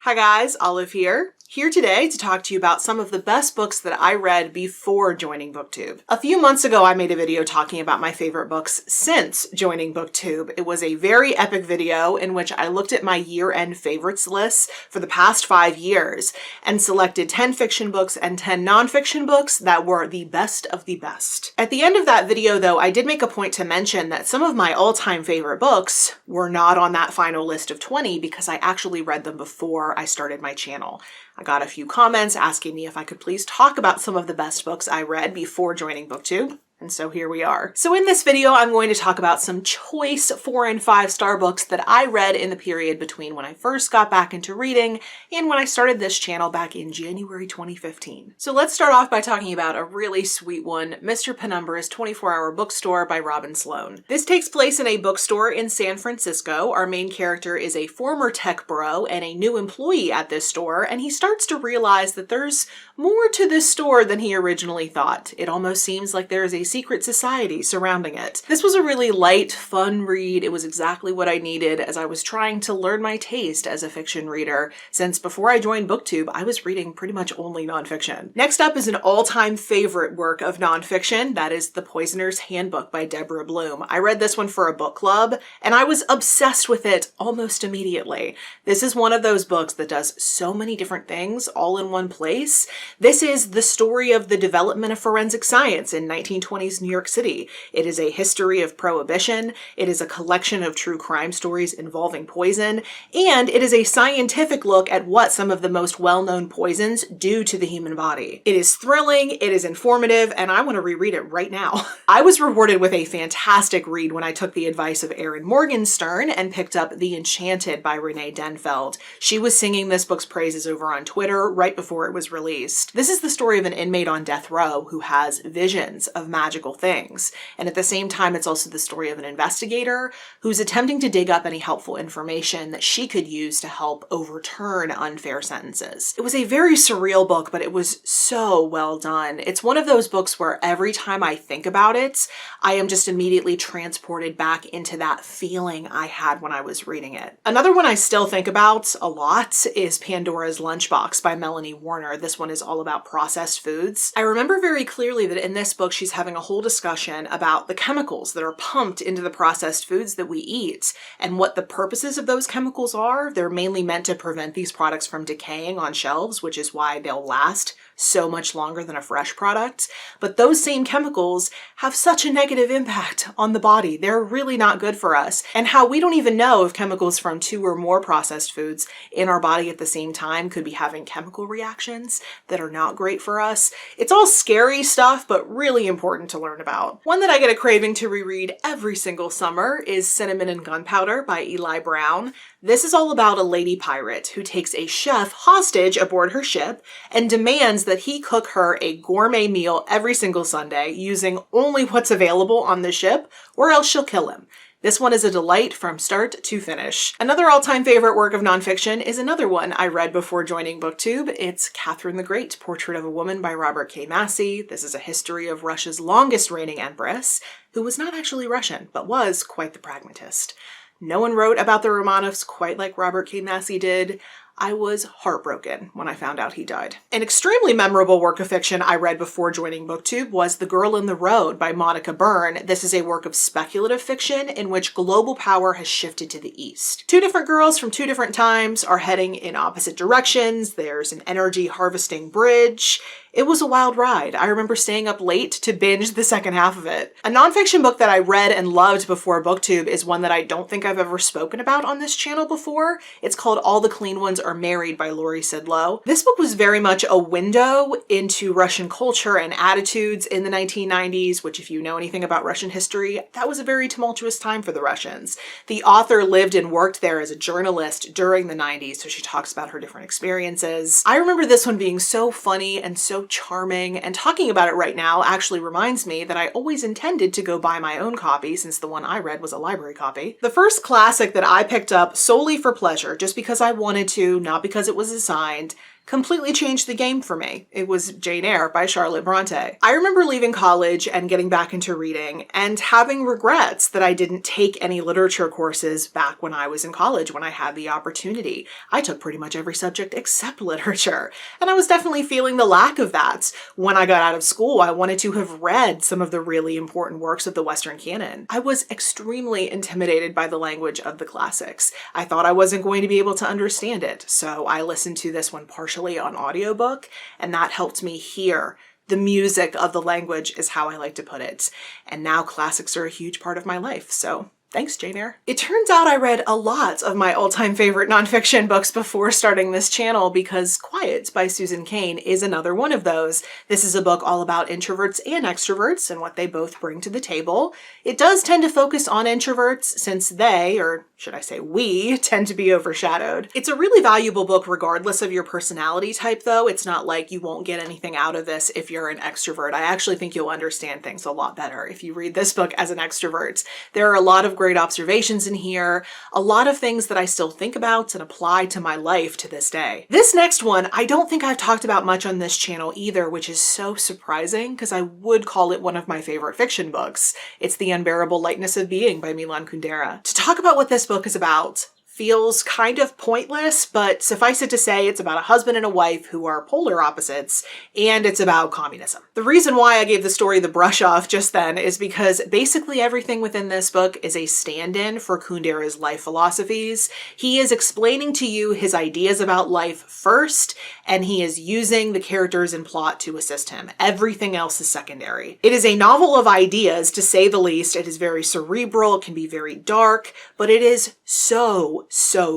Hi guys, Olive here. Here today to talk to you about some of the best books that I read before joining Booktube. A few months ago, I made a video talking about my favorite books since joining Booktube. It was a very epic video in which I looked at my year-end favorites lists for the past 5 years and selected 10 fiction books and 10 nonfiction books that were the best of the best. At the end of that video, though, I did make a point to mention that some of my all-time favorite books were not on that final list of 20 because I actually read them before I started my channel. I got a few comments asking me if I could please talk about some of the best books I read before joining Booktube. And so here we are. So in this video, I'm going to talk about some choice 4- and 5-star books that I read in the period between when I first got back into reading and when I started this channel back in January 2015. So let's start off by talking about a really sweet one, Mr. Penumbra's 24-Hour Bookstore by Robin Sloan. This takes place in a bookstore in San Francisco. Our main character is a former tech bro and a new employee at this store, and he starts to realize that there's more to this store than he originally thought. It almost seems like there is a secret society surrounding it. This was a really light, fun read. It was exactly what I needed as I was trying to learn my taste as a fiction reader, since before I joined Booktube, I was reading pretty much only nonfiction. Next up is an all-time favorite work of nonfiction. That is The Poisoners Handbook by Deborah Bloom. I read this one for a book club, and I was obsessed with it almost immediately. This is one of those books that does so many different things all in one place. This is the story of the development of forensic science in 1920s New York City. It is a history of prohibition. It is a collection of true crime stories involving poison, and it is a scientific look at what some of the most well-known poisons do to the human body. It is thrilling, it is informative, and I want to reread it right now. I was rewarded with a fantastic read when I took the advice of Erin Morgenstern and picked up The Enchanted by Renee Denfeld. She was singing this book's praises over on Twitter right before it was released. This is the story of an inmate on death row who has visions of magical things. And at the same time, it's also the story of an investigator who's attempting to dig up any helpful information that she could use to help overturn unfair sentences. It was a very surreal book, but it was so well done. It's one of those books where every time I think about it, I am just immediately transported back into that feeling I had when I was reading it. Another one I still think about a lot is Pandora's Lunchbox by Melanie Warner. This one is all about processed foods. I remember very clearly that in this book, she's having a whole discussion about the chemicals that are pumped into the processed foods that we eat and what the purposes of those chemicals are. They're mainly meant to prevent these products from decaying on shelves, which is why they'll last so much longer than a fresh product. But those same chemicals have such a negative impact on the body. They're really not good for us. And how we don't even know if chemicals from 2 or more processed foods in our body at the same time could be having chemical reactions that are not great for us. It's all scary stuff, but really important to learn about. One that I get a craving to reread every single summer is Cinnamon and Gunpowder by Eli Brown. This is all about a lady pirate who takes a chef hostage aboard her ship and demands that he cook her a gourmet meal every single Sunday using only what's available on the ship, or else she'll kill him. This one is a delight from start to finish. Another all-time favorite work of nonfiction is another one I read before joining Booktube. It's Catherine the Great, Portrait of a Woman by Robert K. Massey. This is a history of Russia's longest reigning empress, who was not actually Russian, but was quite the pragmatist. No one wrote about the Romanovs quite like Robert K. Massey did. I was heartbroken when I found out he died. An extremely memorable work of fiction I read before joining Booktube was The Girl in the Road by Monica Byrne. This is a work of speculative fiction in which global power has shifted to the east. 2 different girls from 2 different times are heading in opposite directions. There's an energy harvesting bridge. It was a wild ride. I remember staying up late to binge the second half of it. A nonfiction book that I read and loved before Booktube is one that I don't think I've ever spoken about on this channel before. It's called All the Clean Ones Are Married by Laurie Sidlow. This book was very much a window into Russian culture and attitudes in the 1990s, which if you know anything about Russian history, that was a very tumultuous time for the Russians. The author lived and worked there as a journalist during the 90s, so she talks about her different experiences. I remember this one being so funny and so charming, and talking about it right now actually reminds me that I always intended to go buy my own copy since the one I read was a library copy. The first classic that I picked up solely for pleasure, just because I wanted to, not because it was assigned, completely changed the game for me. It was Jane Eyre by Charlotte Bronte. I remember leaving college and getting back into reading and having regrets that I didn't take any literature courses back when I was in college when I had the opportunity. I took pretty much every subject except literature, and I was definitely feeling the lack of that. When I got out of school, I wanted to have read some of the really important works of the Western canon. I was extremely intimidated by the language of the classics. I thought I wasn't going to be able to understand it, so I listened to this one partially on audiobook, and that helped me hear the music of the language, is how I like to put it. And now classics are a huge part of my life, so thanks, Jane Eyre. It turns out I read a lot of my all-time favorite nonfiction books before starting this channel because Quiet by Susan Cain is another one of those. This is a book all about introverts and extroverts and what they both bring to the table. It does tend to focus on introverts since they, or should I say we, tend to be overshadowed. It's a really valuable book regardless of your personality type though. It's not like you won't get anything out of this if you're an extrovert. I actually think you'll understand things a lot better if you read this book as an extrovert. There are a lot of great observations in here, a lot of things that I still think about and apply to my life to this day. This next one, I don't think I've talked about much on this channel either, which is so surprising because I would call it one of my favorite fiction books. It's The Unbearable Lightness of Being by Milan Kundera. To talk about what this book is about feels kind of pointless, but suffice it to say, it's about a husband and a wife who are polar opposites, and it's about communism. The reason why I gave the story the brush off just then is because basically everything within this book is a stand-in for Kundera's life philosophies. He is explaining to you his ideas about life first, and he is using the characters and plot to assist him. Everything else is secondary. It is a novel of ideas, to say the least. It is very cerebral, it can be very dark, but it is so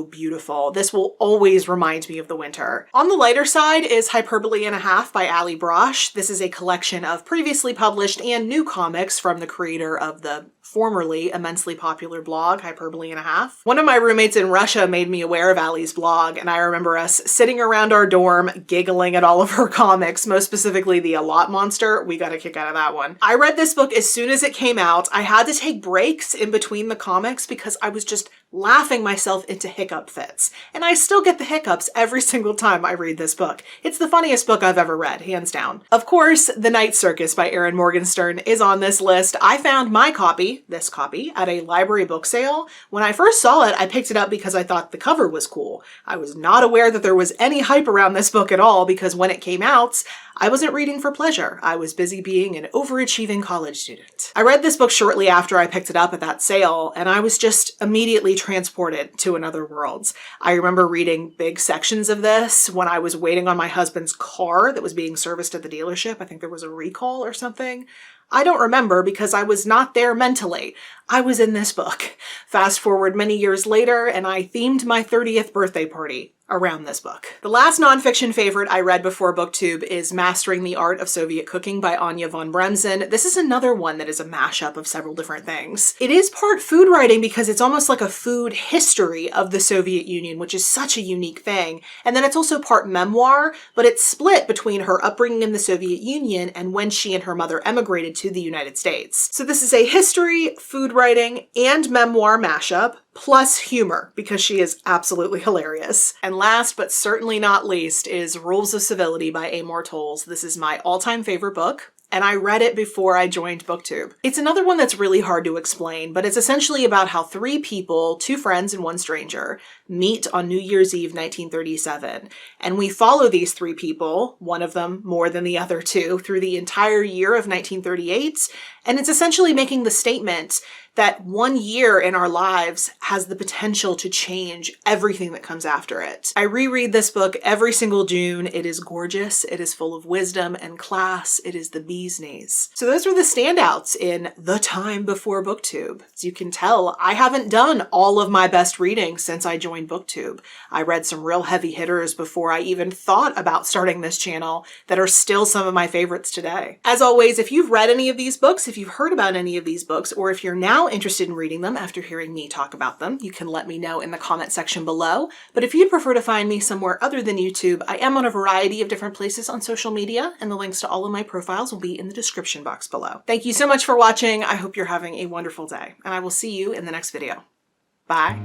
beautiful. This will always remind me of the winter. On the lighter side is Hyperbole and a Half by Ali Brosh. This is a collection of previously published and new comics from the creator of the formerly immensely popular blog, Hyperbole and a Half. One of my roommates in Russia made me aware of Ali's blog, and I remember us sitting around our dorm giggling at all of her comics, most specifically the A Lot Monster. We got a kick out of that one. I read this book as soon as it came out. I had to take breaks in between the comics because I was just laughing myself into hiccup fits. And I still get the hiccups every single time I read this book. It's the funniest book I've ever read, hands down. Of course, The Night Circus by Erin Morgenstern is on this list. I found my copy, this copy, at a library book sale. When I first saw it, I picked it up because I thought the cover was cool. I was not aware that there was any hype around this book at all because when it came out, I wasn't reading for pleasure. I was busy being an overachieving college student. I read this book shortly after I picked it up at that sale, and I was just immediately transported to another world. I remember reading big sections of this when I was waiting on my husband's car that was being serviced at the dealership. I think there was a recall or something. I don't remember because I was not there mentally. I was in this book. Fast forward many years later, and I themed my 30th birthday party around this book. The last nonfiction favorite I read before Booktube is Mastering the Art of Soviet Cooking by Anya von Bremzen. This is another one that is a mashup of several different things. It is part food writing because it's almost like a food history of the Soviet Union, which is such a unique thing. And then it's also part memoir, but it's split between her upbringing in the Soviet Union and when she and her mother emigrated to the United States. So this is a history, food writing, and memoir mashup, plus humor, because she is absolutely hilarious. And last but certainly not least is Rules of Civility by Amor Towles. This is my all-time favorite book, and I read it before I joined Booktube. It's another one that's really hard to explain, but it's essentially about how three people, two friends and one stranger, meet on New Year's Eve 1937. And we follow these three people, one of them more than the other two, through the entire year of 1938. And it's essentially making the statement that 1 year in our lives has the potential to change everything that comes after it. I reread this book every single June. It is gorgeous. It is full of wisdom and class. It is the bee's knees. So those were the standouts in the time before Booktube. As you can tell, I haven't done all of my best reading since I joined Booktube. I read some real heavy hitters before I even thought about starting this channel that are still some of my favorites today. As always, if you've read any of these books, if you've heard about any of these books, or if you're now interested in reading them after hearing me talk about them, you can let me know in the comment section below. But if you'd prefer to find me somewhere other than YouTube, I am on a variety of different places on social media, and the links to all of my profiles will be in the description box below. Thank you so much for watching. I hope you're having a wonderful day, and I will see you in the next video. Bye.